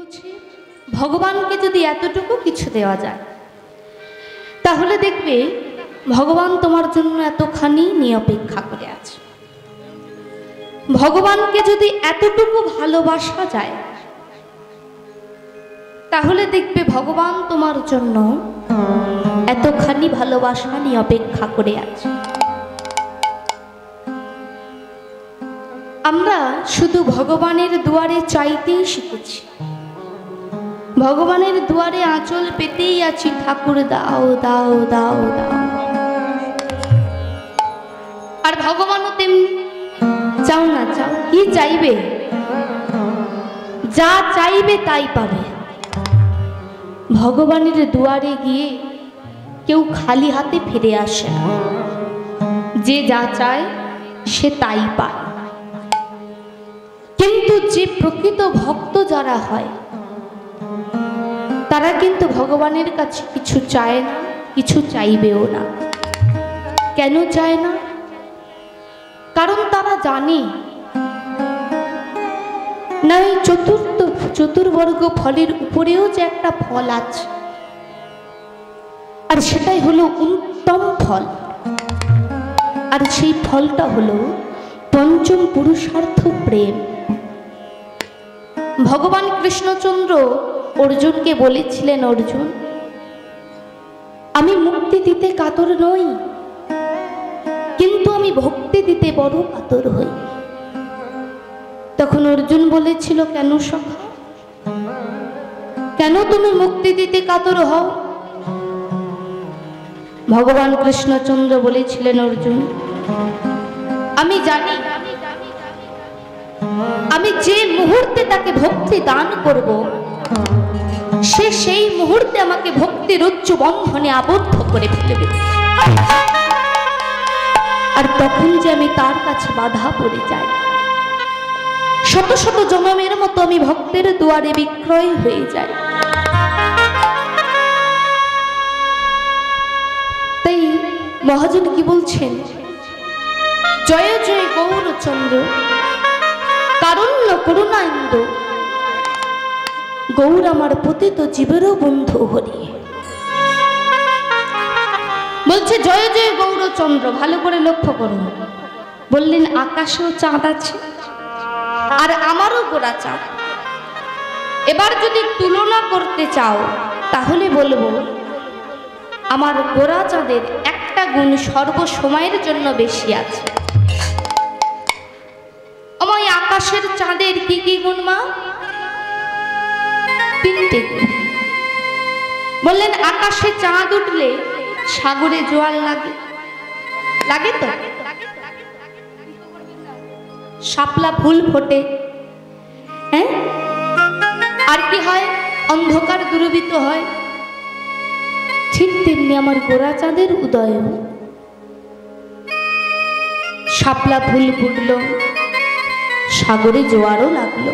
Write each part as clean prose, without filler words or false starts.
বলছে ভগবানকে যদি এতটুকু কিছু দেওয়া যায় তাহলে দেখবে ভগবান তোমার জন্য এতখানি নিয়ে অপেক্ষা করে আছে। ভগবানকে যদি এতটুকু ভালোবাসা যায় তাহলে দেখবে ভগবান তোমার জন্য এতখানি ভালোবাসা নিয়ে অপেক্ষা করে আছে। আমরা শুধু ভগবানের দুয়ারে চাইতেই শিখেছি, ভগবানের দুয়ারে আঁচল পেতেই আছি, ঠাকুর দাও দাও দাও দাও। আর ভগবানও তেমনি, চাও না চাও, কি চাইবে? যা চাইবে তাই পাবে। ভগবানের দুয়ারে গিয়ে কেউ খালি হাতে ফিরে আসে না, যে যা চায় সে তাই পায়। কিন্তু যে প্রকৃত ভক্ত যারা হয় তারা কিন্তু ভগবানের কাছে কিছু চায় না, কিছু চাইবেও না। কেন চায় না? কারণ তারা জানে না এই চতুর্বর্গ ফলের উপরেও যে একটা ফল আছে, আর সেটাই হলো উত্তম ফল। আর সেই ফলটা হলো পঞ্চম পুরুষার্থ প্রেম। ভগবান কৃষ্ণচন্দ্র অর্জুনকে বলেছিলেন, অর্জুন আমি মুক্তি দিতে কাতর নই, কিন্তু আমি ভক্তি দিতে বড় কাতর হই। তখন অর্জুন বলেছিল, কেন সখা, কেন তুমি মুক্তি দিতে কাতর হও? ভগবান কৃষ্ণচন্দ্র বলেছিলেন, অর্জুন আমি জানি আমি যে মুহূর্তে তাকে ভক্তি দান করব সে সেই মুহূর্তে আমাকে ভক্তির উচ্চ বন্ধনে আবদ্ধ করে ফেলবে, আর তখন যে আমি তার কাছে বাধা পড়ে যাই। শত শত জনমের মতো আমি ভক্তের দুয়ারে বিক্রয় হয়ে যাই। তাই মহাজন কি বলছেন, জয় জয় গৌরচন্দ্র কারণ্য করুণানন্দ, গৌর আমার পতিত জীবেরও বন্ধু হরি। বলছে জয় জয় গৌরচন্দ্র, ভালো করে লক্ষ্য করুন। বললেন আকাশেও চাঁদ আছে আর আমারও গোরা চাঁদ। এবার যদি তুলনা করতে চাও তাহলে বলবো আমার গোরা চাঁদের একটা গুণ সর্বসময়ের জন্য বেশি আছে। আমার আকাশের চাঁদের কি কি গুণ মা? তিনটে গুণ। বললেন আকাশে চাঁদ উঠলে সাগরে জোয়ার লাগে, লাগে তো? শাপলা ফুল ফোটে, হ্যাঁ? আর কি হয়? অন্ধকার দূরীভূত হয়। ঠিক তেমনি আমার গোরা চাঁদের উদয়, শাপলা ফুল ফুটলো, সাগরে জোয়ারও লাগলো,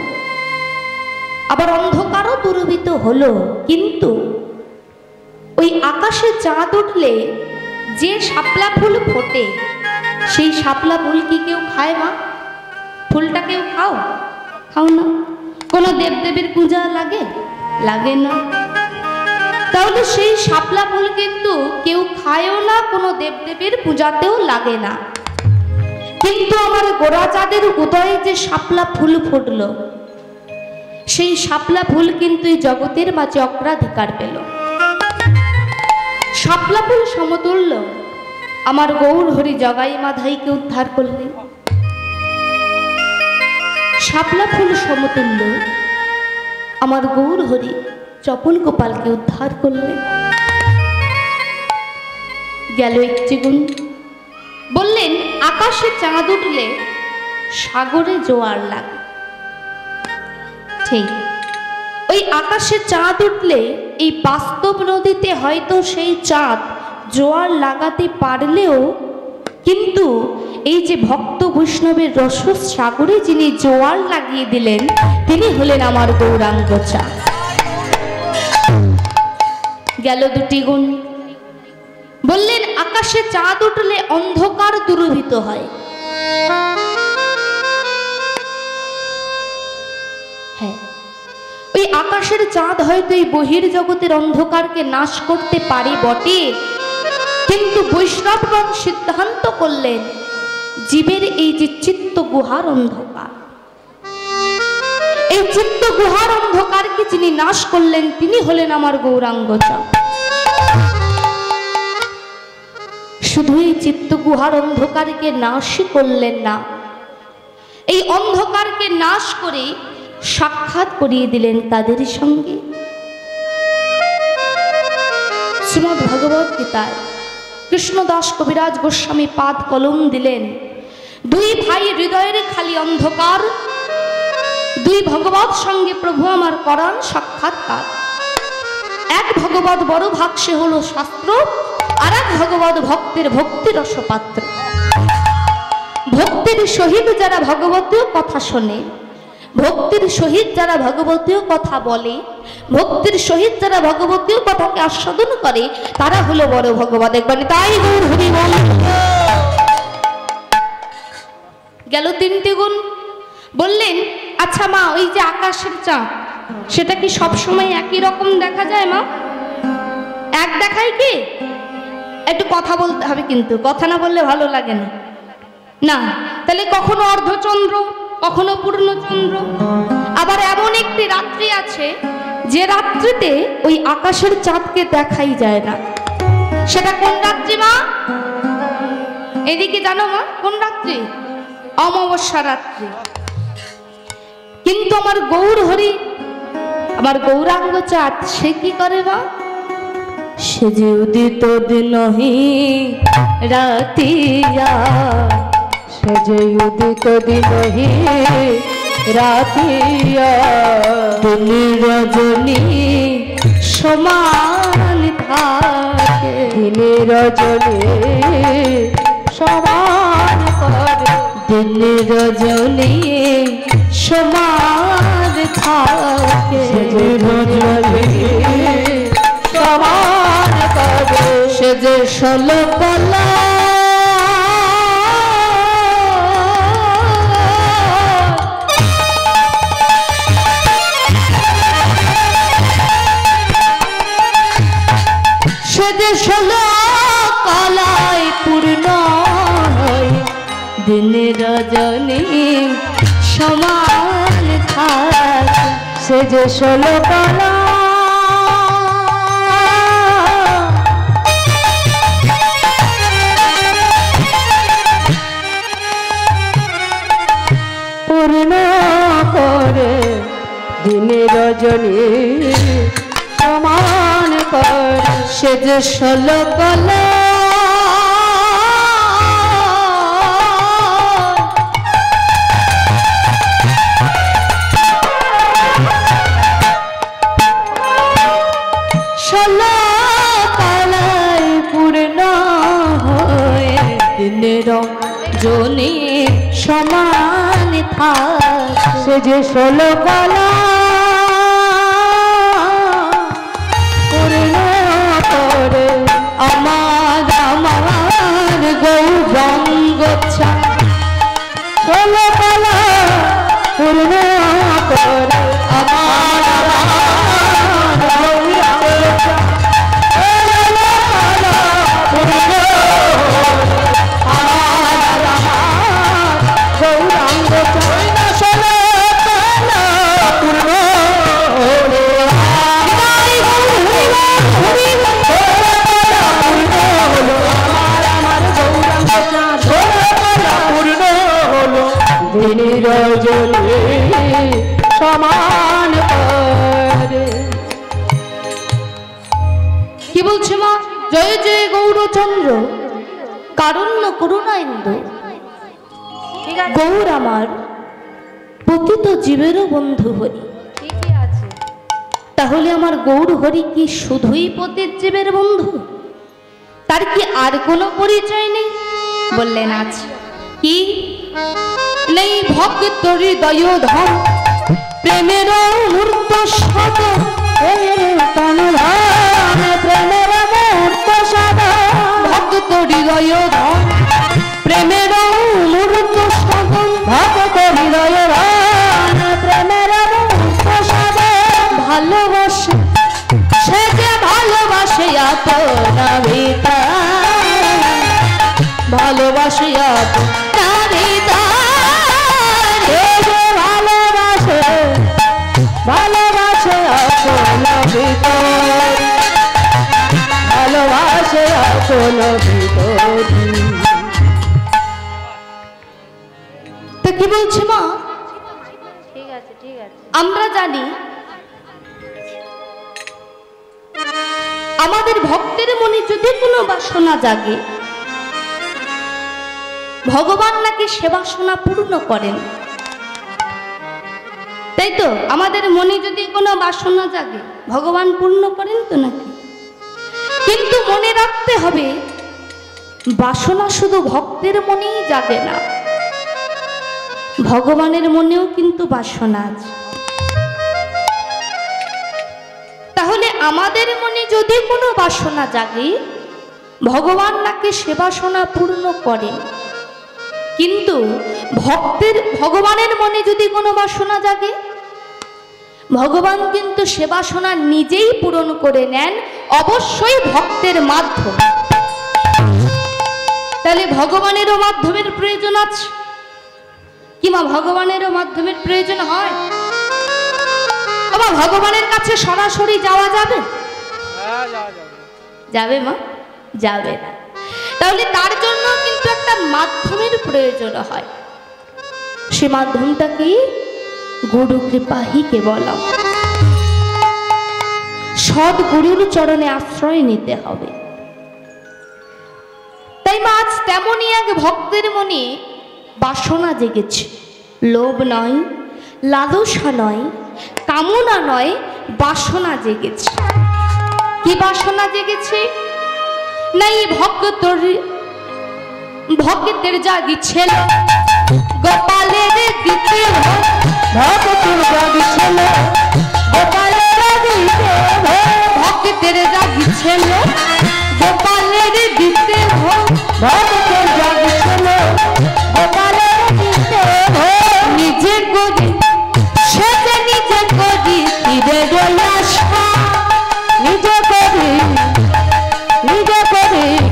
আবার অন্ধকারও দূরীভূত হলো। কিন্তু ওই আকাশে চাঁদ উঠলে যে শাপলা ফুল ফোটে সেই শাপলা ফুল কি কেউ খায় মা? ফুলটা কেউ খাও? খাও না। কোনো দেবদেবীর পূজা লাগে? লাগে না। তাহলে সেই শাপলা ফুল কিন্তু কেউ খায়ও না, কোনো দেবদেবীর পূজাতেও লাগে না। কিন্তু আমার গোরা চাঁদের উদয়ে যে শাপলা ফুল ফুটলো সেই শাপলা ফুল কিন্তু এই জগতের মাঝে অগ্রাধিকার পেল। শাপলা ফুল সমতুল্য আমার গৌর হরি জগাই মাধাইকে উদ্ধার করলেন। শাপলা ফুল সমতুল্য আমার গৌর হরি চপল গোপালকে উদ্ধার করলেন। গেল একটি গুণ। বললেন আকাশে চাঁদ উঠলে সাগরে জোয়ার লাগে। ঠিক ওই আকাশে চাঁদ উঠলে এই বাস্তব নদীতে হয়তো সেই চাঁদ জোয়ার লাগাতে পারলেও কিন্তু এই যে ভক্ত বৈষ্ণবের রস সাগরে যিনি জোয়ার লাগিয়ে দিলেন তিনি হলেন আমার গৌরাঙ্গ চাঁদ। গেল দুটি গুণ। বললেন আকাশে চাঁদ উঠলে অন্ধকার দূরীভূত হয়। হ্যাঁ, ওই এই আকাশের চাঁদ হয়তো এই বহির্জগতের অন্ধকারকে নাশ করতে পারে বটে, কিন্তু বৈষ্ণবগণ সিদ্ধান্ত করলেন জীবের এই যে চিত্ত গুহার অন্ধকার, এই চিত্ত গুহার অন্ধকারকে যিনি নাশ করলেন তিনি হলেন আমার গৌরাঙ্গ চাঁদ। শুধু এই চিত্ত গুহার অন্ধকারকে নাশই করলেন না, এই অন্ধকারকে নাশ করে সাক্ষাৎ করিয়ে দিলেন তাদের সঙ্গে। শ্রীমদ্ ভগবত গীতায় কৃষ্ণদাস কবিরাজ গোস্বামী পাদ কলম দিলেন, দুই ভাই হৃদয়ের খালি অন্ধকার, দুই ভগবত সঙ্গে প্রভু আমার করান সাক্ষাৎকার। এক ভগবত বড় ভাগ সে হলো শাস্ত্র, আর এক ভগবত ভক্তের ভক্তি রসপাত্র। ভক্তির সহিত যারা ভগবতীয় কথা শোনে, ভক্তির সহিত যারা ভগবতীয় কথা বলে, ভক্তির সহিত যারা ভগবতীয় কথাকে আস্বাদন করে, তারা হলো বড় ভগবত। একবার তাই গৌর হরি বল। গেল তিনটি গুণ। বললেন আচ্ছা মা, ওই যে আকাশের চাঁদ সেটা কি সবসময় একই রকম দেখা যায় মা? এক দেখায় কি? একটু কথা বলতে হবে, কিন্তু কথা না বললে ভালো লাগে না। না, তাহলে কখনো অর্ধচন্দ্র, কখনো পূর্ণচন্দ্র। আবার এমন একটি রাত্রি আছে যে রাত্রিতে ওই আকাশের চাঁদকে দেখাই যায় না। সেটা কোন রাত্রি মা? এদিকে জানো মা কোন রাত্রি? অমাবস্যা রাত্রি। কিন্তু আমার গৌর হরি, আমার গৌরাঙ্গ চাঁদ, সে কি করে মা? সে যে উদিত দিনহি রাতিয়া, সে যে উদিত দিনহি রাতিয়া, দিন রজনী সমান থাকে, দিন রজনী সমান করে, দিন রজনী সমান থাকে, রজনী সমান করে, সে যে ষোলো কলা কলায় পূর্ণ হয়, দিন রজনী সমান থাকে, সে যে 16 কলা। পূর্ণ করে দিন রজনী সমান করে, সে যে 16 কলা। জনে সমান থাকে, সে যে 16 কলা পূর্ণ করে আমার আমার গৌরাঙ্গ চাঁদ, 16 কলা পূর্ণ করে আমার আমার গৌরাঙ্গ চাঁদ, 16 কলা পূর্ণ সমান করে। কি বলছে মা? জয় জয় গৌরচন্দ্র কারণ্য করুণাইন্দু। গৌর আমার পতিত জীবেরও বন্ধু হরি। ঠিকই আছে। তাহলে আমার গৌর হরি কি শুধুই পতিত জীবের বন্ধু? তার কি আর কোনো পরিচয় নেই? বললেন আছে। কি নেই? ভক্ত হৃদয় ধন প্রেমের মূর্ত সদ, প্রেমের মূর্ত সদ, ভক্ত হৃদয় ধন প্রেমের মূর্ত সদ, ভক্ত হৃদয় ধন প্রেমের মূর্ত সদ, ভালোবাসে, সে যে ভালোবাসে আপনা ভিতর, ভালোবাসে আপনা ভিতর, সে যে ভালোবাসে, ভালোবাসে আপনা ভিতর, ভালোবাসে আপনা ভিতর। তো কি বলছি মা? ঠিক আছে ঠিক আছে। আমরা জানি আমাদের ভক্তের মনে যদি কোনো বাসনা জাগে, ভগবান নাকি সে বাসনা পূর্ণ করেন, তাই তো? আমাদের মনে যদি কোনো বাসনা জাগে ভগবান পূর্ণ করেন তো নাকি? কিন্তু মনে রাখতে হবে বাসনা শুধু ভক্তের মনেই জাগে না, ভগবানের মনেও কিন্তু বাসনা আছে। তাহলে আমাদের মনে যদি কোনো বাসনা জাগে ভগবান নাকি সে বাসনা পূর্ণ করেন, কিন্তু ভগবানের মনে যদি কোনো বাসনা জাগে ভগবান কিন্তু সে বাসনা নিজেই পূরণ করে নেন, অবশ্যই ভক্তের মাধ্যমে। তাহলে ভগবানেরও মাধ্যমের প্রয়োজন আছে কিংবা ভগবানেরও মাধ্যমের প্রয়োজন হয়? ভগবানের কাছে সরাসরি যাওয়া যাবে? যাবে মা? যাবে না। তাহলে তার জন্য কিন্তু একটা মাধ্যমের প্রয়োজন হয়। সে মাধ্যমটা কি? গুরু কৃপাহি কেবলম। সৎ গুরুর চরণে আশ্রয় নিতে হবে। তাই মা আজ তেমনই এক ভক্তের মনে বাসনা জেগেছে, লোভ নয়, লালসা নয়, কামনা নয়, বাসনা জেগেছে। কি বাসনা জেগেছে? না এই ভক্তের জাগিছিল গোপালের দিতে, ভক্তের জাগিছিল গোপালের দিতে, ভক্তের জাগিছিল গোপালের দিতে, ভক্তের জাগিছিল গোপালের দিতে, নিজে করি সে যে নিজে করি ফিরে গেলে আশা, নিজে করি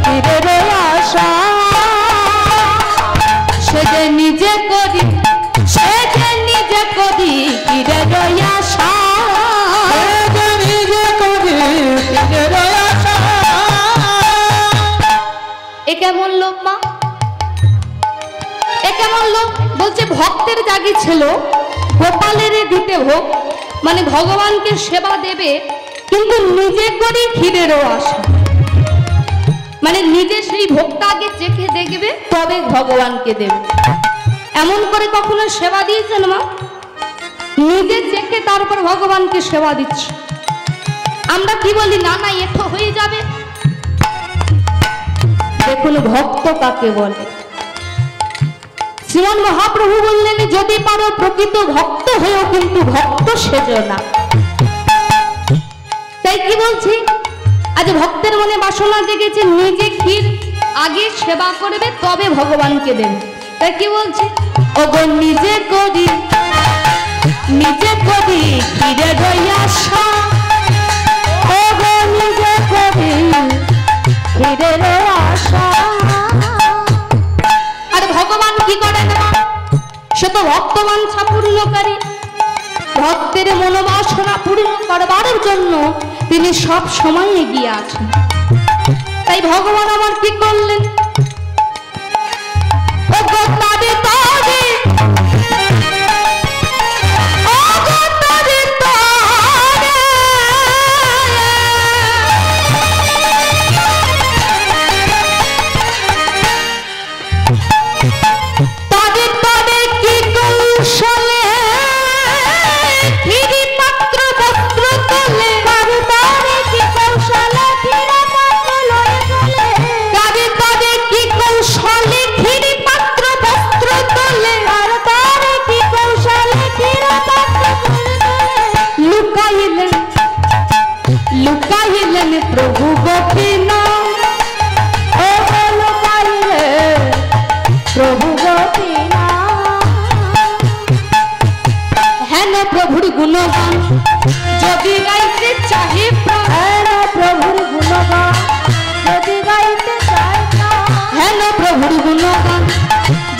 ফিরে গেলে আশা, সে যে নিজে করি ফিরে গেলে আশা, নিজে করি ফিরে গেলে আশা। এ কেমন লোক মা? এ কেমন লোক? বলছে ভক্তের জাগি ছিল গোপালের দিতে ভোগ, মানে ভগবানকে সেবা দেবে কিন্তু নিজে করি ক্ষীরেরও আশা, মানে নিজে সেই ভোগটা আগে চেখে দেখবে তবে ভগবানকে দেবে। এমন করে কখনো সেবা দিয়েছেন মা? নিজে চেখে তারপর ভগবানকে সেবা দিচ্ছে। আমরা কি বলি? না না এ তো হয়ে যাবে। দেখুন ভক্ত কাকে বলে। শ্রীমান মহাপ্রভু বললেন যদি পারো প্রকৃত ভক্ত হয়েও কিন্তু ভক্ত সেজো না। তাই কি বলছি? আজ ভক্তের মনে বাসনা জেগেছে নিজে ক্ষীর আগে সেবা করবে তবে ভগবানকে দেবে। তাই কি বলছে? ওগো নিজে করি ক্ষীরে গইয়া আশা, ওগো নিজে করি ক্ষীরে আশা। আর ভগবান কি করেন? সে তো ভক্তবাঞ্ছা পূর্ণকারী, ভক্তের মনোবাসনা পূর্ণ করবার জন্য তিনি সব সময় এগিয়ে আছেন। তাই ভগবান আমার কি করলেন? প্রভু গোপীনা, প্রভু গোপীনা, হেন প্রভুর গুণগান যদি গাইতে চাহে প্রাণ হেন প্রভুর গুণগান যদি গাইতে চায় প্রাণ হেন প্রভুর গুণগান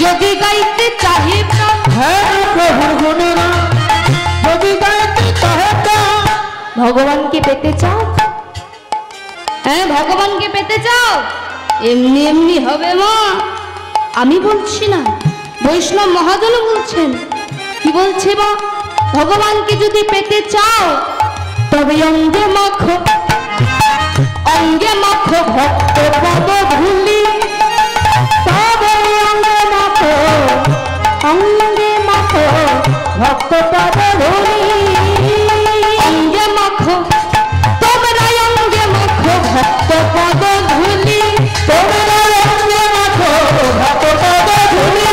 যদি গাইতে চাহে প্রাণ হেন প্রভুর গুণগান যদি গাইতে চাহে প্রাণ। ভগবানকে পেতে চাও? হ্যাঁ, ভগবানকে পেতে চাও? এমনি এমনি হবে মা, আমি বলছি না, বৈষ্ণব মহাজন বলছেন। কি বলছে মা? ভগবানকে যদি পেতে চাও তবে অঙ্গে মাখো ভক্ত পদ ধুলি, তবে অঙ্গে মাখো ভক্ত পদ ধুলি। অঙ্গে মাখো তোমরা অঙ্গে মাখো ভক্ত পদ ধুলি, তোমরা অঙ্গে মাখো ভক্ত পদ ধুলি।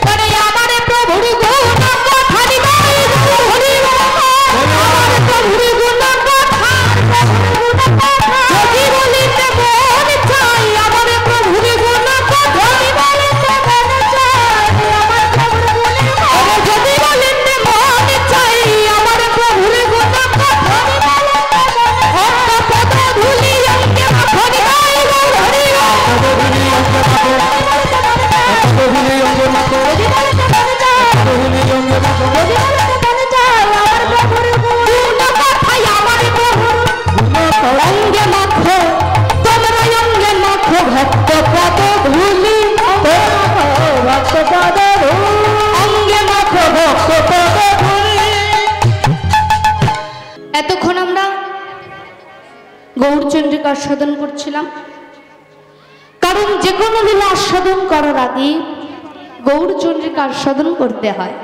করে আমার প্রভুর গুণ কথা নিবাই হরি আমার প্রভুর গুণ কথা যদি বলিতে মন চাই আমার প্রভুর গুণ কথা বলিতে মন চায় আমার প্রভুর গুণগান যদি বলিতে মন চাই আমার প্রভুর গুণ কথা ভক্ত পদ ধুলি অঙ্গে মাখো নিবাই হরি ধুলি অঙ্গে মাখো যদি বলিতে মন চায় ধুলি অঙ্গে মাখো যদি বলিতে মন চায় আমার প্রভুর গুণ কথাই আমার প্রভুর অঙ্গে মাখো তোমরা অঙ্গে মাখো ভক্ত পদ ধুলি, ভক্ত পদ অঙ্গে মাখো ভক্ত পদ ধুলি। এতক্ষণ আমরা গৌরচন্দ্রিকা আস্বাদন করছিলাম, কারণ যে কোনো লীলা আস্বাদন করার আগে গৌরচন্দ্রিকা আস্বাদন করতে হয়।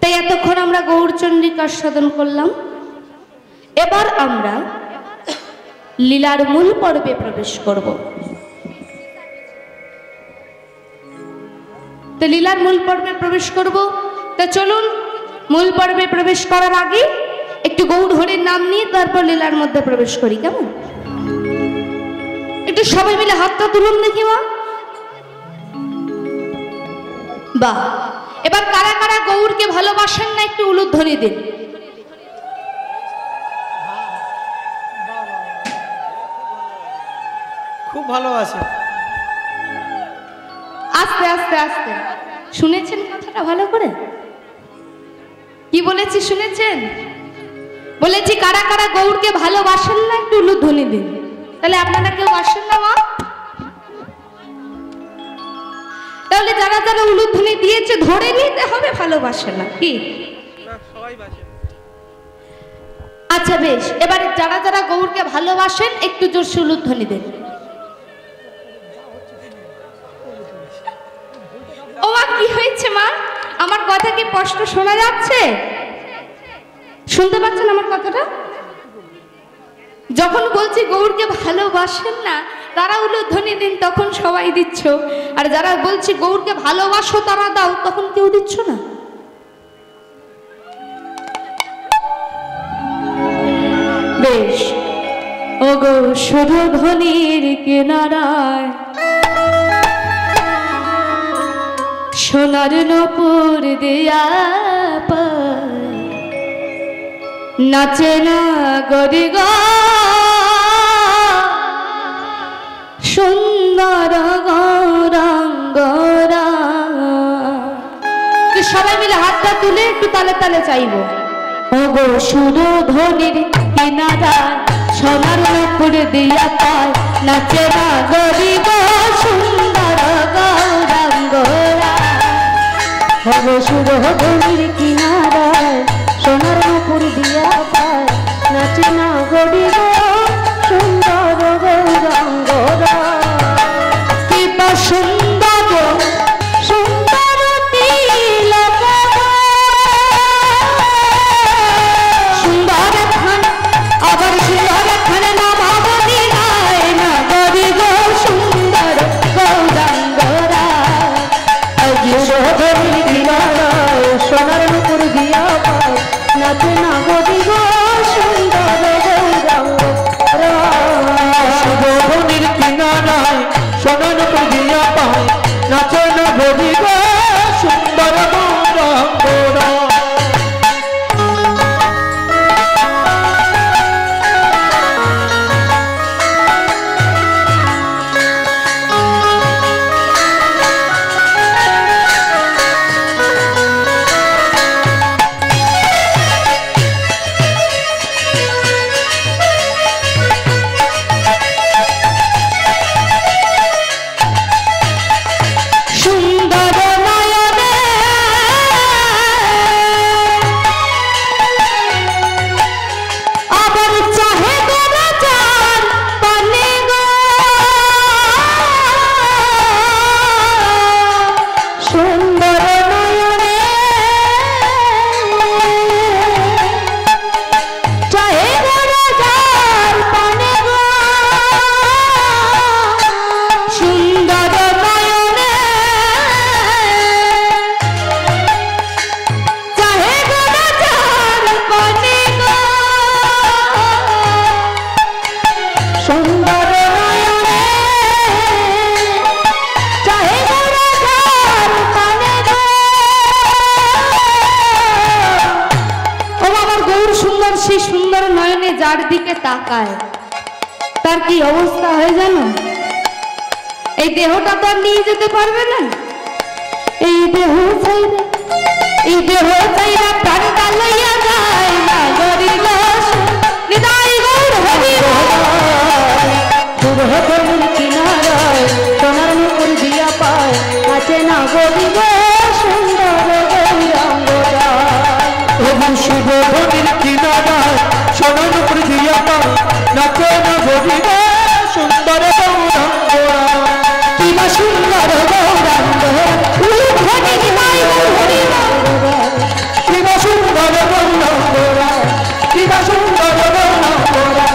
তাই এতক্ষণ আমরা গৌরচন্দ্রিকা আস্বাদন করলাম। এবার আমরা লীলার মূল পর্বে প্রবেশ করব। তো লীলার মূল পর্বে প্রবেশ করব, তা চলুন মূল পর্বে প্রবেশ করার আগে একটু গৌর হরির নাম নিয়ে তারপর লীলার মধ্যে প্রবেশ করি, কেমন? একটু সবাই মিলে হাতটা তুলুন দেখি মা। বাহ, এবার কারা কারা গৌরকে ভালোবাসেন না একটু উলুধ্বনি দিন। খুব ভালো আছে। আস্তে আস্তে আস্তে, শুনেছেন কথাটা ভালো করে? কি বলেছি শুনেছেন? বলেছি কারা কারা গৌরকে ভালোবাসেন না একটু উলুধ্বনি দিন। তাহলে আপনারা কেউ বাসেন না মা? তাহলে যারা যারা উলুধ্বনি দিয়েছে ধরে নিতে হবে ভালোবাসে না, কি? আচ্ছা বেশ, এবারে যারা যারা গৌরকে ভালোবাসেন একটু জোরসে উলুধ্বনি দেন। ও মা, কি হয়েছে মা? আমার কথা কি স্পষ্ট শোনা যাচ্ছে? শুনতে পাচ্ছেন আমার কথাটা? যখন বলছি গৌরকে ভালোবাসেন না তারা উলুধ্বনি দিন, তখন সবাই দিচ্ছ। আর যারা বলছি গৌরকে ভালোবাসো তারা দাও, তখন কেউ দিচ্ছ না। বেশ, ও গো সুরধ্বনির কিনারায় সোনার নপুর দিয়া পায় নাচে না গরি গো সুন্দর গৌরাঙ্গরা। সবাই মিলে হাতটা তুলে একটু তালে তালে চাইবো। ও গো সুরধ্বনির কিনারায় সোনার নপুর দিয়া পায় নাচে না গরি গো সুন্দর গৌরাঙ্গরা। ও গো সুরধ্বনির কিনারায় সোনার নপুর দিয়া পায় নাচে না গরি গো সুন্দর গৌরাঙ্গরা। কৃপা সুন্দর সুন্দর তিলক সুন্দর খান আবার সুন্দর খান নামাবলী রায় না গরি গো সুন্দর গৌরাঙ্গরা। সুরধ্বনির কিনারায় সোনার নপুর দিয়া পায় নাচে না গৌর সুন্দর সেই সুন্দর নয়নে যার দিকে তাকায় তার কি অবস্থা হয় জানো? এই দেহটা তো আর নিয়ে যেতে পারবে না। এই দেহ চাইরা প্রাণটা লইয়া যায় না গরিব হৃদয় গৌর হরি দুর্গতির কিনারায় সোনার মুকুর দিয়া পায় আছে না গরিব সুন্দর গৌরাঙ্গরা। শুভভূমির কিনারায় সোনার মুকুর দিয়া পায় নাচে না গরিব সুন্দর গৌরাঙ্গরা। কিবা সুন্দর গৌরাঙ্গ হরি হৃদয় গৌর হরি কিবা সুন্দর গৌরাঙ্গরা, কিবা সুন্দর গৌরাঙ্গরা,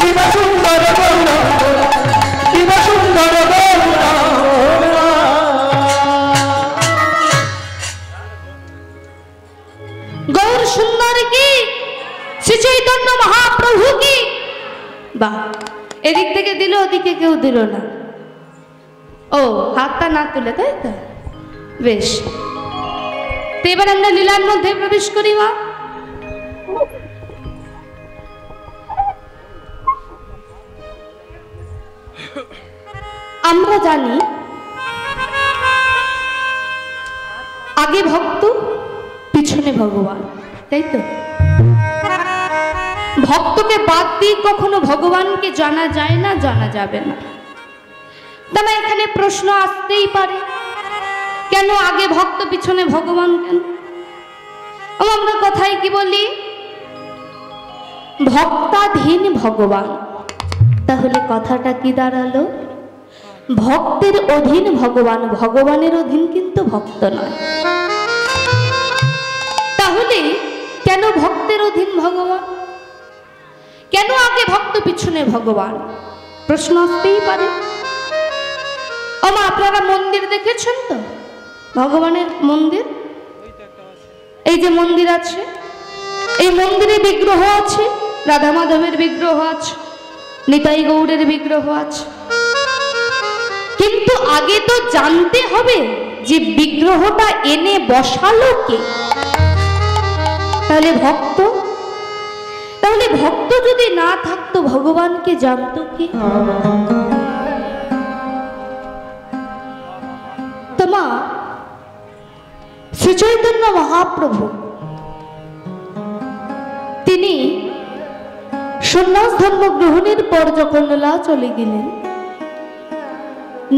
কিবা সুন্দর গৌরাঙ্গরা, কিবা সুন্দর গৌরাঙ্গরা। গৌর সুন্দর কি শ্রী চৈতন্য মহাপ্রভু কি। বাহ, এদিক থেকে দিল ওদিকে কেউ দিল না। ও হাতটা না তুলে, তাই তো বেশ। তো এবার আমরা লীলার মধ্যে প্রবেশ করি। মা আমরা জানি আগে ভক্ত পিছনে ভগবান, তাই তো? ভক্তকে বাদ দিয়ে কখনো ভগবানকে জানা যায় না, জানা যাবে না। তবে এখানে প্রশ্ন আসতেই পারে, কেন আগে ভক্ত পিছনে ভগবান কেন? আমরা কথায় কি বলি? ভক্তাধীন ভগবান। তাহলে কথাটা কি দাঁড়ালো? ভক্তের অধীন ভগবান, ভগবানের অধীন কিন্তু ভক্ত নয়। তাহলে কেন ভক্তের অধীন ভগবান? কেন আগে ভক্ত পিছনে ভগবান? প্রশ্ন আসতেই পারে। আপনারা মন্দির দেখেছেন তো? ভগবানের মন্দির, এই যে মন্দির আছে, এই মন্দিরে বিগ্রহ আছে, রাধা মাধবের বিগ্রহ আছে, নিতাই গৌরের বিগ্রহ আছে। কিন্তু আগে তো জানতে হবে যে বিগ্রহটা এনে বসালো কে। তাহলে ভক্ত, তাহলে ভক্ত যদি না থাকতো ভগবানকে জানতো কে? তোমা শ্রী চৈতন্য মহাপ্রভু তিনি সন্ন্যাস ধর্ম গ্রহণের পর যখন নীলাচলে গেলেন,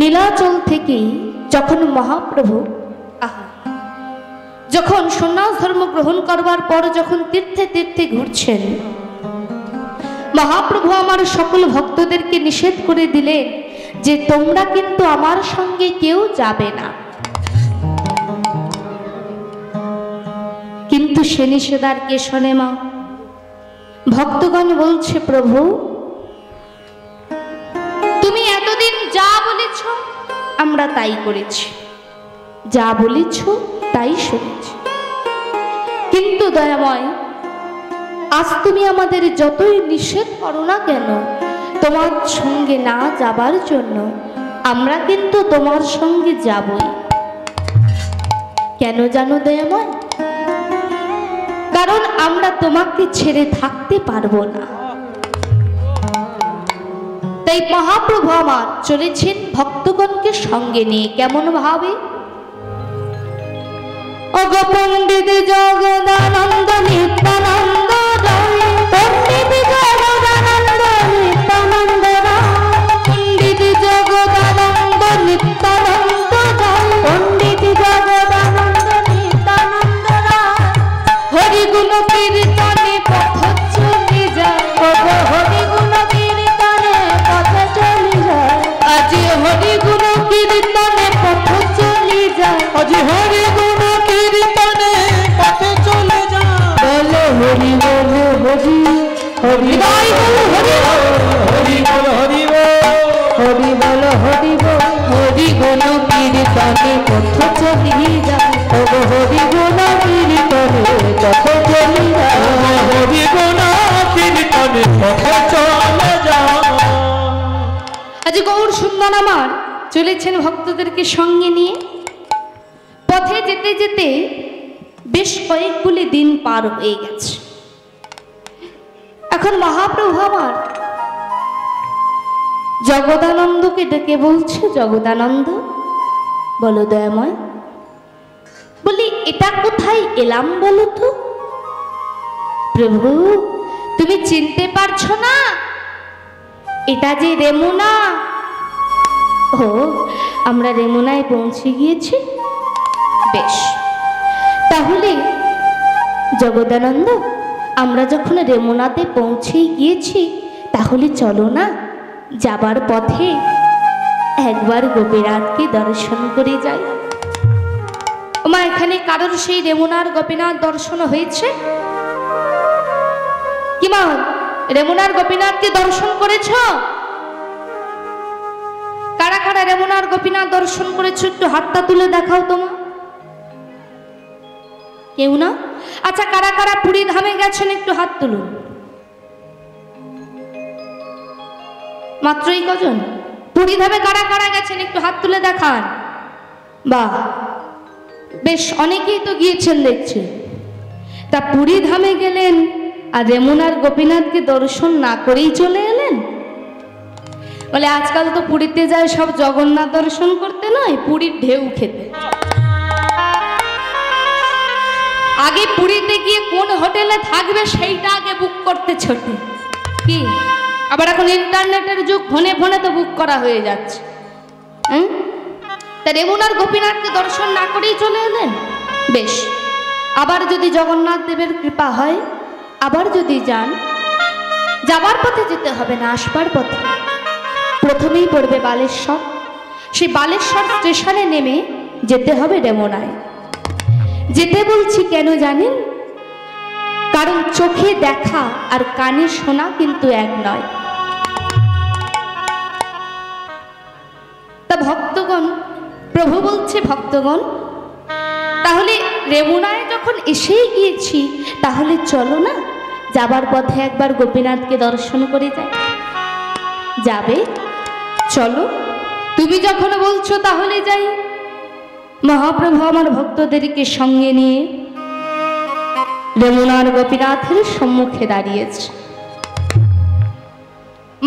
নীলাচল থেকেই যখন মহাপ্রভু যখন সন্ন্যাস ধর্ম গ্রহণ করবার পর যখন তীর্থে তীর্থে ঘুরছেন, মহাপ্রভু আমার সকল ভক্তদেরকে নিষেধ করে দিলেন যে তোমরা কিন্তু আমার সঙ্গে কেউ যাবে না। কিন্তু সে নিষেধার কে শোনে? মা ভক্তগণ বলছে, প্রভু তুমি এতদিন যা বলেছ আমরা তাই করেছি, যা বলেছ তাই শুনেছি। কিন্তু দয়াময়, আজ তুমি আমাদের যতই নিষেধ করো না কেন তোমার সঙ্গে না যাবার জন্য, আমরা কিন্তু তোমার সঙ্গে যাবই। কেন জানো দয়াময়? কারণ আমরা তোমাকে ছেড়ে থাকতে পারবো না। তাই মহাপ্রভু আমার চলেছেন ভক্তগণকে সঙ্গে নিয়ে। কেমন ভাবে? অগো পণ্ডিত জগদানন্দ নিত্যানন্দ রায়, পণ্ডিত জগদানন্দ নিত্যানন্দ রায়, পণ্ডিত জগদানন্দ নিত্যানন্দ রায়, পণ্ডিত জগদানন্দ নিত্যানন্দ রায়। হরি গুণ কীর্তনে পথ চলে যায়, হরি গুণ কীর্তনে পথ চলে যায়, আজি হরি গুণ কীর্তনে পথ চলে যায়, আজি হরি গুণ কীর্তনে পথে চলে যায়। বলো হরি বলো হরি হরি হৃদয় বলো হরি হরি বল হরি বল, হরি বলো হরি বল, হরি গুণ কীর্তনে পথ চলে যায়, হরি গুণ কীর্তনে পথ চলে যায়, হরি গুণ কীর্তনে পথে চলে যায়। আজ গৌর সুন্দর আমার চলেছেন ভক্তদেরকে সঙ্গে নিয়ে। পথে যেতে যেতে বেশ কয়েকগুলি দিন পার হয়ে গেছে। এখন মহাপ্রভু আমার জগদানন্দকে ডেকে বলছে, জগদানন্দ বলো দয়াময়, বলি এটা কোথায় এলাম বলো তো? প্রভু তুমি চিনতে পারছো না? এটা যে রেমুনা। ও আমরা রেমুনায় পৌঁছে গিয়েছি, বেশ। তাহলে জগদানন্দ আমরা যখন রেমুনাতে পৌঁছে গিয়েছি তাহলে চলো না যাবার পথে একবার গোপীনাথকে দর্শন করে যাই। ওমা এখানে কারোর সেই রেমুনার গোপীনাথ দর্শন হয়েছে কি মা? রেমুনার গোপীনাথকে দর্শন করেছ? কারা কারা রেমুনার গোপীনাথ দর্শন করেছ একটু হাতটা তুলে দেখাও তোমার। কেউ না? আচ্ছা কারা কারা পুরী ধামে গেছেন একটু হাত তুলুন। মাত্রই কজন? পুরী ধামে কারা কারা গেছেন একটু হাত তুলে দেখান। বাহ বেশ অনেকেই তো গিয়েছেন দেখছি। তা পুরী ধামে গেলেন আর রেমুনার গোপীনাথকে দর্শন না করেই চলে এলেন? বলে আজকাল তো পুরীতে যায় সব জগন্নাথ দর্শন করতে নয়, পুরীর ঢেউ খেতে। আগে পুরীতে গিয়ে কোন হোটেলে থাকবে সেইটা আগে বুক করতে ছোটে কি? আবার এখন ইন্টারনেটের যুগ, ফোনে ফোনে তো বুক করা হয়ে যাচ্ছে। তা রেমুনার গোপীনাথকে দর্শন না করেই চলে এলেন? বেশ, আবার যদি জগন্নাথ দেবের কৃপা হয়, আবার যদি যান, যাবার পথে যেতে হবে না, আসবার পথে প্রথমেই পড়বে বালেশ্বর। সেই বালেশ্বর স্টেশনে নেমে যেতে হবে রেমুনায়। যেতে বলছি কেন জানেন? কারণ চোখে দেখা আর কানে শোনা কিন্তু এক নয়। তা ভক্তগণ, প্রভু বলছে ভক্তগণ তাহলে রেমুনায় যখন এসেই গিয়েছি তাহলে চলো না যাবার পথে একবার গোপীনাথকে দর্শন করে যাই। যাবে? চলো, তুমি যখন বলছো তাহলে যাই। মহাপ্রভু আমার ভক্তদেরকে সঙ্গে নিয়ে রেমুনার গোপীনাথের সম্মুখে দাঁড়িয়েছে।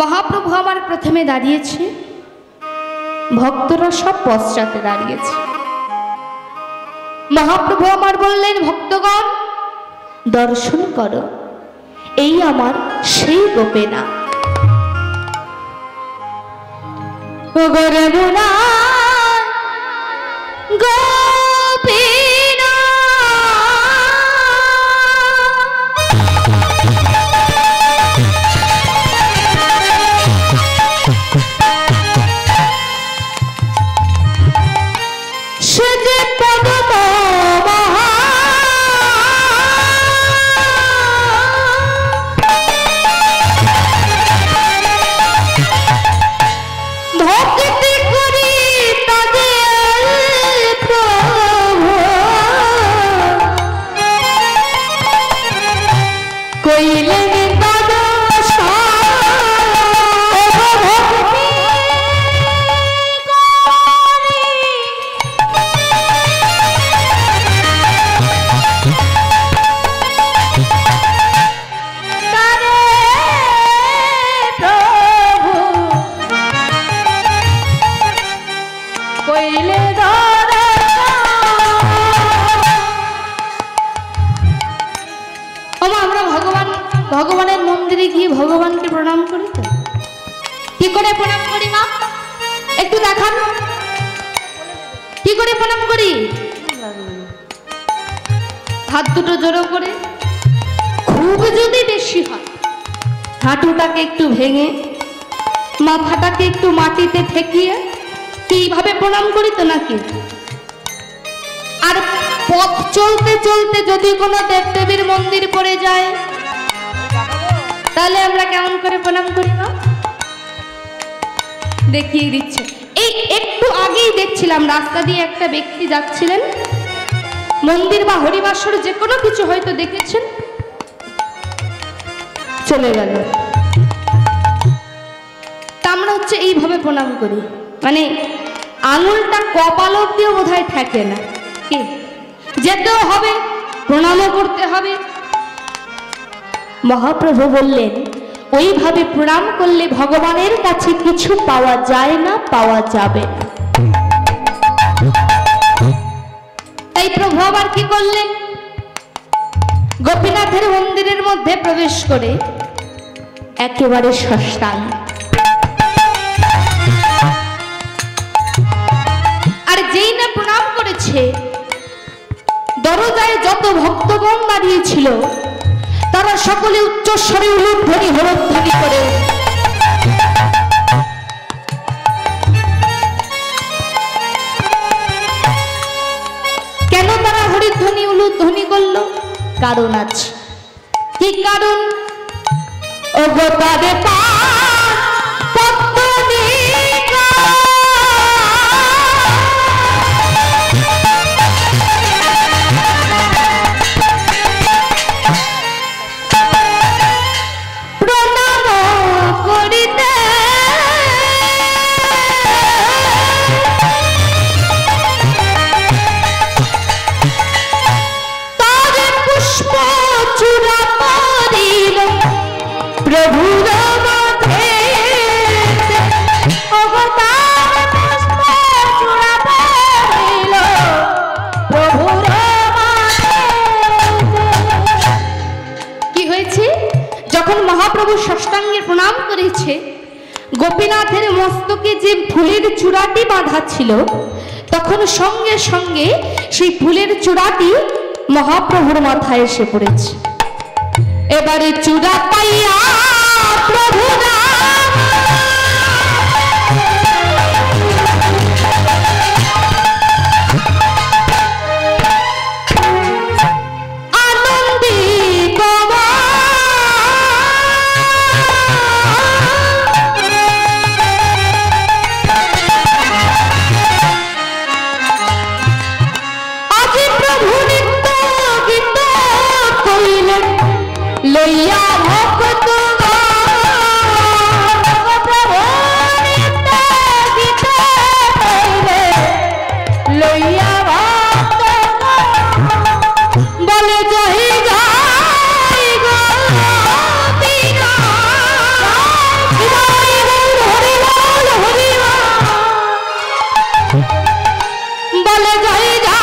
মহাপ্রভু আমার প্রথমে দাঁড়িয়েছে, ভক্তরা সব পশ্চাতে দাঁড়িয়েছে। মহাপ্রভু আমার বললেন, ভক্তগণ দর্শন করো, এই আমার সেই গোপীনাথ। রেমুনা ভগবানের মন্দিরে গিয়ে ভগবানকে প্রণাম করি তো? কি করে প্রণাম করি মা একটু দেখান, কি করে প্রণাম করি? হাত দুটো জড়ো করে, খুব যদি বেশি হয় হাঁটুটাকে একটু ভেঙে মাথাটাকে একটু মাটিতে ঠেকিয়ে এইভাবে প্রণাম করি তো নাকি? আর পথ চলতে চলতে যদি কোনো দেবদেবীর মন্দির পড়ে যায় তাহলে আমরা কেমন করে প্রণাম করি না? দেখিয়ে দিচ্ছে। এই একটু আগেই দেখছিলাম রাস্তা দিয়ে একটা ব্যক্তি যাচ্ছিলেন, মন্দির বা হরিবাসর যে কোনো কিছু হয়তো দেখেছেন, চলে গেল। তা আমরা হচ্ছে এইভাবে প্রণাম করি, মানে আঙুলটা কপাল অব্দিও বোধহয় ঠেকে না। কি যেতেও হবে, প্রণামও করতে হবে। মহাপ্রভু বললেন, ওইভাবে প্রণাম করলে ভগবানের কাছে কিছু পাওয়া যায় না, পাওয়া যাবে না। তাই প্রভু আবার কি করলেন, গোপীনাথের মন্দিরের মধ্যে প্রবেশ করে একেবারে সাষ্টাঙ্গ, আর যেই না প্রণাম করেছে, দরজায় যত ভক্তগণ দাঁড়িয়েছিল তারা সকলে উচ্চস্বরে উলুধ্বনি হরধ্বনি করে কেন তারা হরিধ্বনি উলুধ্বনি করল? কারণ আছে। কি কারণ? ও গোপালে মহাপ্রভু ষষ্ঠাঙ্গে প্রণাম করেছে, গোপীনাথের মস্তকে যে ফুলের চূড়াটি বাঁধা ছিল, তখন সঙ্গে সঙ্গে সেই ফুলের চূড়াটি মহাপ্রভুর মাথায় এসে পড়েছে। এবারে চূড়া পাইয়া প্রভু লইয়া ভক্ত লইয়া ভক্ত বলে জয় জয় গোপীনাথ, বলে জয় জয়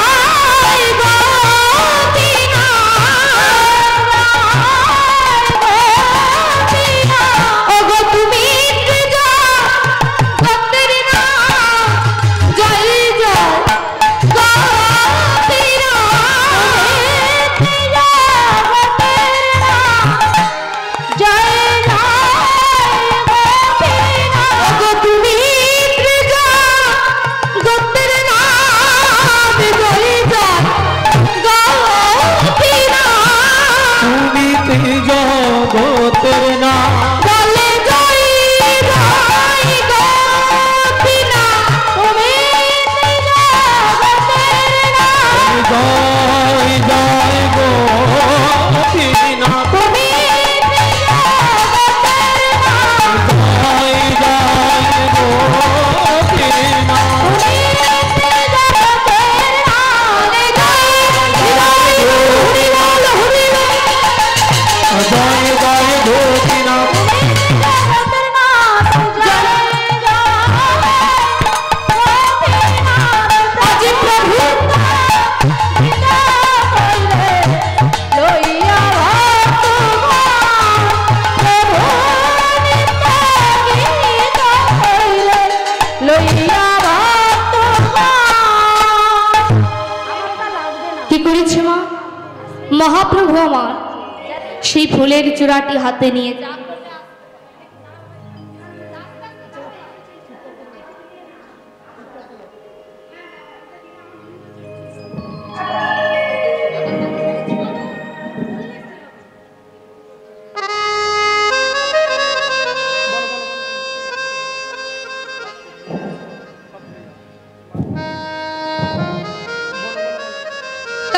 মহাপ্রভু আমার সেই ফুলের চূড়াটি হাতে নিয়ে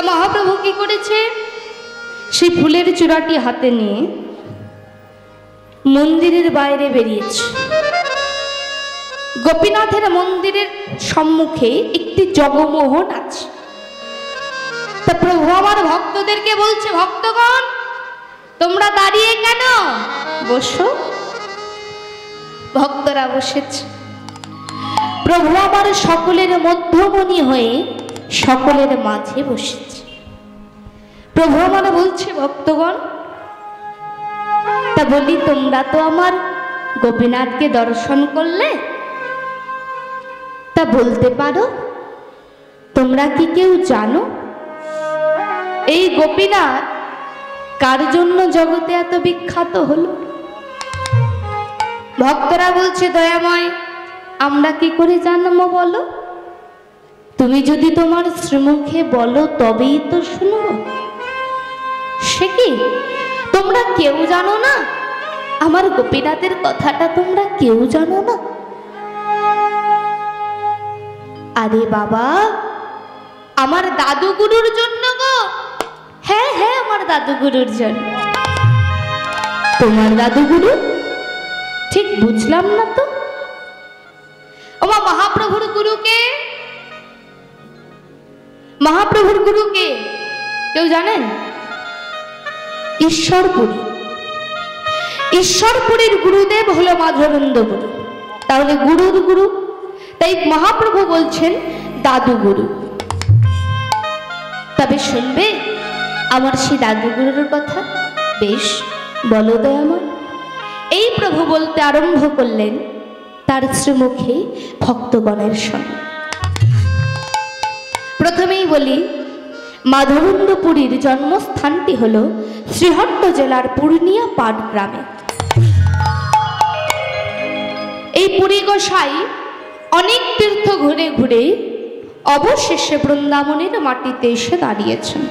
মহাপ্রভু কি করেছে, সেই ফুলের চূড়াটি হাতে নিয়ে মন্দিরের বাইরে বেরিয়েছে। গোপীনাথের মন্দিরের সম্মুখে একটি জগমোহন আছে। তা প্রভু আমার ভক্তদেরকে বলছে, ভক্তগণ তোমরা দাঁড়িয়ে কেন? বসো। ভক্তরা বসেছে। প্রভু আমার সকলের মধ্যমণি হয়ে সকলের মাঝে বসেছে। প্রভু আমার বলছে, ভক্তগণ, তা বলি তোমরা তো আমার গোপীনাথকে দর্শন করলে, তা বলতে পারো তোমরা কি কেউ জানো এই গোপীনাথ কার জন্য জগতে এত বিখ্যাত হলো? ভক্তরা বলছে, দয়াময়, আমরা কি করে জানবো বলো? তুমি যদি তোমার শ্রীমুখে বলো তবেই তো শুনব। সে কি তোমরা কেউ জানো না? আমার গোপীনাথের কথাটা তোমরা কেউ জানো না? আরে বাবা, আমার দাদু গুরুর জন্য গো। হ্যাঁ হ্যাঁ, আমার দাদু গুরুর জন্য। তোমার দাদু গুরু? ঠিক বুঝলাম না তো। ওমা, মহাপ্রভুর গুরুকে, মহাপ্রভুর গুরুকে কেউ জানেন? ঈশ্বরপুরী। ঈশ্বরপুরীর গুরুদেব হলো মাধবেন্দ্র গুরু। তাহলে গুরুর গুরু, তাই মহাপ্রভু বলছেন দাদু গুরু। তবে শুনবে আমার সেই দাদু গুরুর কথা? বেশ, বলো দয়াময়। এই প্রভু বলতে আরম্ভ করলেন তার শ্রীমুখে ভক্তগণের সঙ্গে। প্রথমেই বলি, মাধবেন্দ্রপুরীর জন্মস্থানটি হল শ্রীহট্ট জেলার পূর্ণিয়া পাট গ্রামে। এই পুরী গোসাই অনেক তীর্থ ঘুরে ঘুরে অবশেষে বৃন্দাবনের মাটিতে এসে দাঁড়িয়েছেন।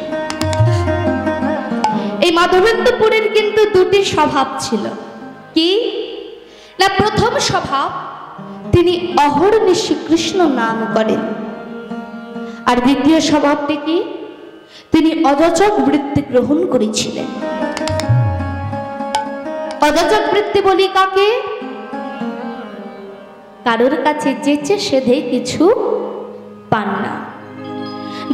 এই মাধবেন্দ্রপুরের কিন্তু দুটি স্বভাব ছিল। কি না, প্রথম স্বভাব, তিনি অহর্নিশি কৃষ্ণ নাম করেন। আর দ্বিতীয় স্বভাবটি কি, তিনি অযাচক বৃত্তি গ্রহণ করেছিলেন। অযাচক বৃত্তি বলি কাকে? কারোর কাছে যেচে সেধে কিছু পান না।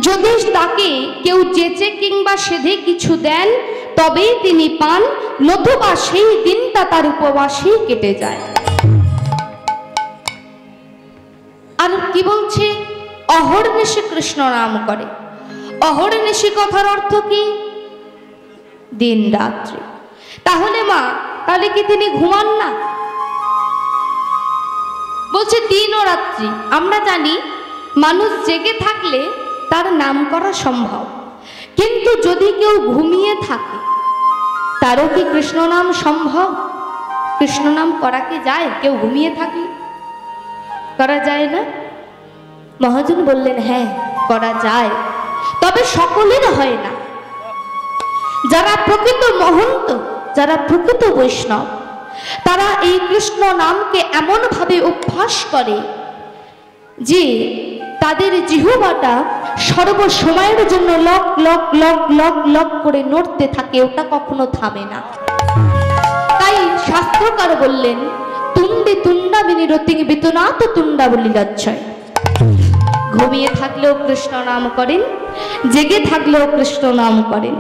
যদি তাকে কেউ যেচে কিংবা সেধে কিছু দেন তবেই তিনি পান, নতুবা সেই দিনটা তার উপবাসেই কেটে যায়। আর কি বলছে? অহর্নিশি কৃষ্ণ নাম করে। অহর্নিশি কথার অর্থ কি? দিন রাত্রি। তাহলে মা, তাহলে কি তিনি ঘুমান না? বলছে দিন ও রাত্রি। আমরা জানি মানুষ জেগে থাকলে তার নাম করা সম্ভব, কিন্তু যদি কেউ ঘুমিয়ে থাকে তারও কি কৃষ্ণ নাম সম্ভব? কৃষ্ণ নাম করা কি যায়? কেউ ঘুমিয়ে থাকলে করা যায় না? মহাজন বললেন, হ্যাঁ করা যায়, তবে সকলের হয় না। যারা প্রকৃত মহন্ত, যারা প্রকৃত বৈষ্ণব, তারা এই কৃষ্ণ নামকে এমন ভাবে অভ্যাস করে যে তাদের জিহ্বাটা সর্বসময়ের জন্য lock lock lock lock lock করে নড়তে থাকে, ওটা কখনো থামে না। তাই শাস্ত্রকার বললেন, তুণ্ডে তুণ্ডা বিনিরতিং বিতনাত তুণ্ডা বলি লজ্জয়। ঘুমিয়ে থাকলেও কৃষ্ণ নাম করেন, জেগে থাকলেও কৃষ্ণ নাম করেন।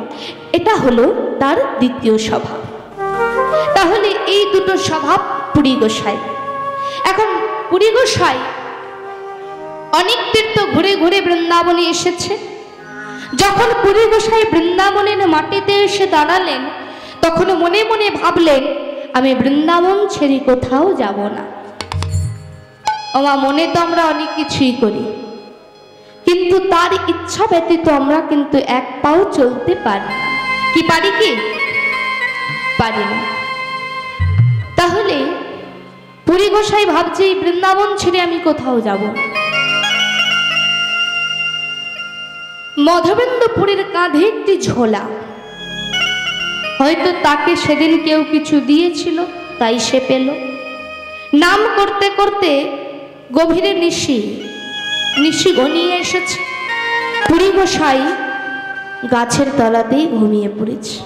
এটা হলো তার দ্বিতীয় স্বভাব। তাহলে এই দুটো স্বভাব পুরী গোসাই। এখন পুরী গোসাই অনেক তীর্থ ঘুরে ঘুরে বৃন্দাবনে এসেছে। যখন পুরী গোসাই বৃন্দাবনের মাটিতে এসে দাঁড়ালেন, তখন মনে মনে ভাবলেন, আমি বৃন্দাবন ছেড়ে কোথাও যাব না। ওমা, মনে তো আমরা অনেক কিছুই করি, কিন্তু তার ইচ্ছা ব্যতীত আমরা কিন্তু এক পাও চলতে পারি না। কি পারি? কি পারি না। তাহলে পুরী গোসাই ভাবছে, বৃন্দাবন ছেড়ে আমি কোথাও যাব না। মাধবেন্দ্রপুরের কাঁধে একটি ঝোলা, হয়তো তাকে সেদিন কেউ কিছু দিয়েছিল, তাই সে পেল। নাম করতে করতে গভীরে নিশি ঘনিয়ে এসেছে। পুরী গোসাই গাছের তলাতেই ঘুমিয়ে পড়েছে।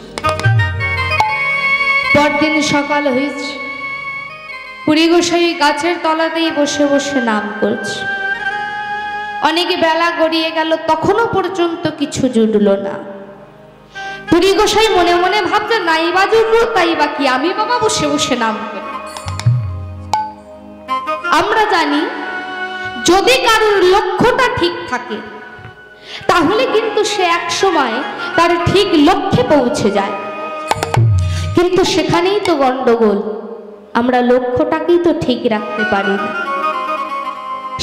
পরদিন সকাল হয়েছে, পুরী গোসাই গাছের তলাতেই বসে বসে নাম করছে। অনেক বেলা গড়িয়ে গেল, তখনও পর্যন্ত কিছু জুটল না। পুরী গোসাই মনে মনে ভাবছে নাই বাজুক তাই বা কি, আমি বাবা বসে বসে নাম করি। আমরা জানি যদি কারোর লক্ষ্যটা ঠিক থাকে তাহলে কিন্তু সে এক সময় তার ঠিক লক্ষ্যে পৌঁছে যায়, কিন্তু সেখানেই তো গন্ডগোল। আমরা লক্ষ্যটাকেই তো ঠিক রাখতে পারি না,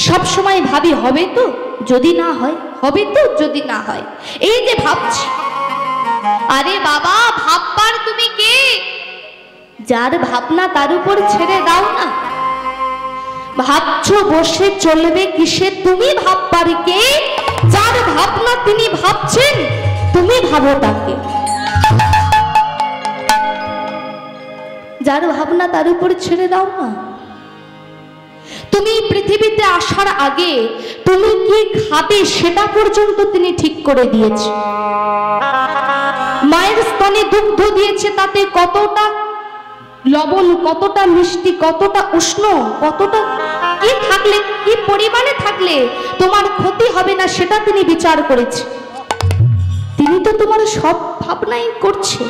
সব সময় ভাবি হবে তো যদি না হয়, হবে তো যদি না হয়, এই যে ভাবছি। আরে বাবা ভাববার তুমি কে? যার ভাবনা তার উপর ছেড়ে দাও না। ভাবছো বসে চলবে কিসে, তুমি ভাববার কে? যার ভাবনা তিনি ভাবছেন, তুমি ভাবো তাকে। যার ভাবনা তার উপর ছেড়ে দাও না। তুমি পৃথিবীতে আসার আগে তুমি কি খাবে সেটা পর্যন্ত তিনি ঠিক করে দিয়েছে। মায়ের স্তনে দুগ্ধ দিয়েছে, তাতে কতটা লবণ, কতটা মিষ্টি, কতটা উষ্ণ, কতটা কি থাকলে, কি পরিমাণে থাকলে তোমার ক্ষতি হবে না সেটা তিনি বিচার করেছে। তিনি তো তোমার সব ভাবনাই করছে,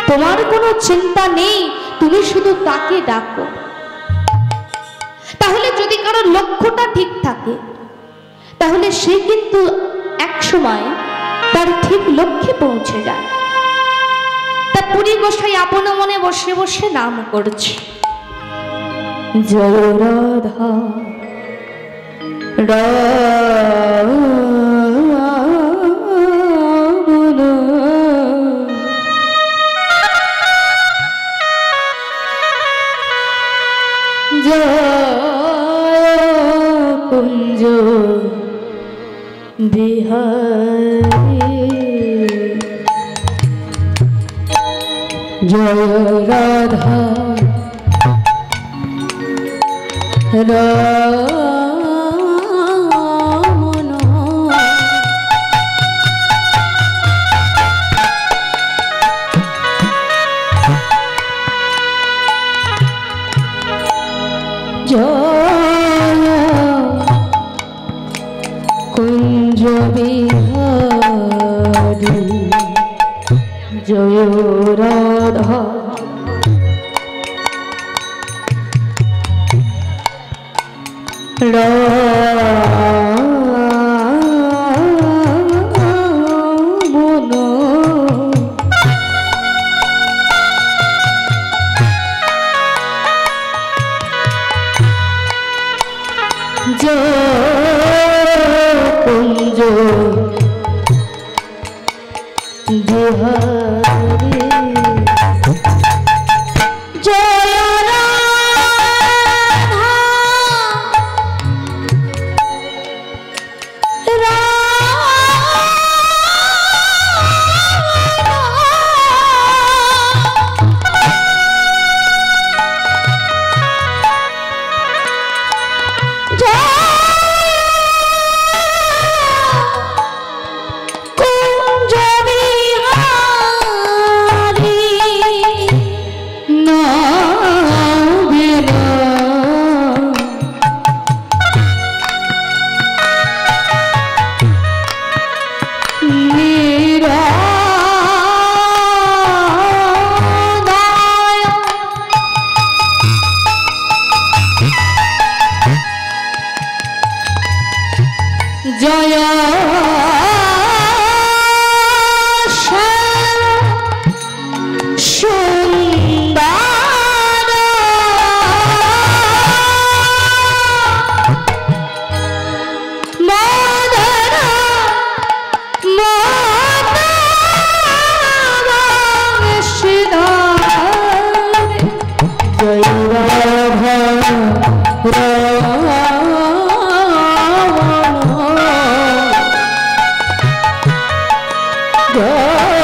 তোমার কোনো চিন্তা নেই, তুমি শুধু তাকে ডাকো। তাহলে যদি কারো লক্ষ্যটা ঠিক থাকে তাহলে সে কিন্তু এক সময় তার ঠিক লক্ষ্যে পৌঁছে যায়। তা পুরী গোসাই আপন মনে বসে বসে নাম করছে, জয় রাধা কুঞ্জ বিহারী, জয় রাধা রমণ, জয় কুঞ্জ বিহারী, জয় রাধা রমণ, জয় কুঞ্জ বিহারী, জয় রাধা কুঞ্জ বিহারী, জয় সুন্দর মদন জয় রাধা রমণ, জয়